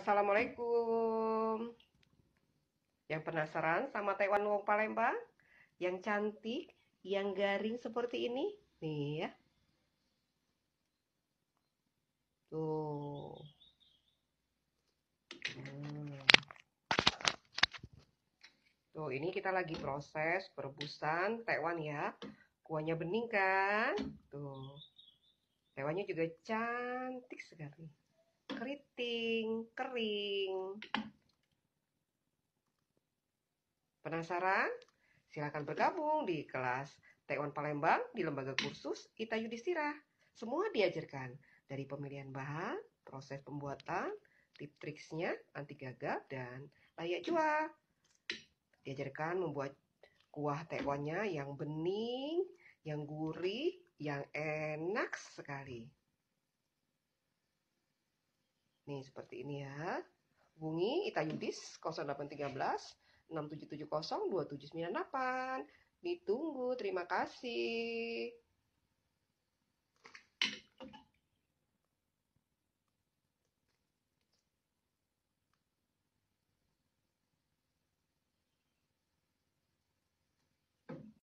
Assalamualaikum. Yang penasaran sama Taiwan Wong Palembang? Yang cantik, yang garing seperti ini? Nih ya. Tuh. Hmm. Tuh, ini kita lagi proses perebusan Taiwan ya. Kuahnya bening kan? Tuh. Taiwannya juga cantik sekali. Keriting, kering. Penasaran? Silakan bergabung di kelas Taiwan Palembang di Lembaga Kursus Ita Yudhistira. Semua diajarkan dari pemilihan bahan, proses pembuatan, tip triksnya, anti gagap, dan layak jual. Diajarkan membuat kuah Taiwannya yang bening, yang gurih, yang enak sekali. Nih seperti ini ya. Hubungi Ita Yudis 0813 6770 2798. Ditunggu, terima kasih.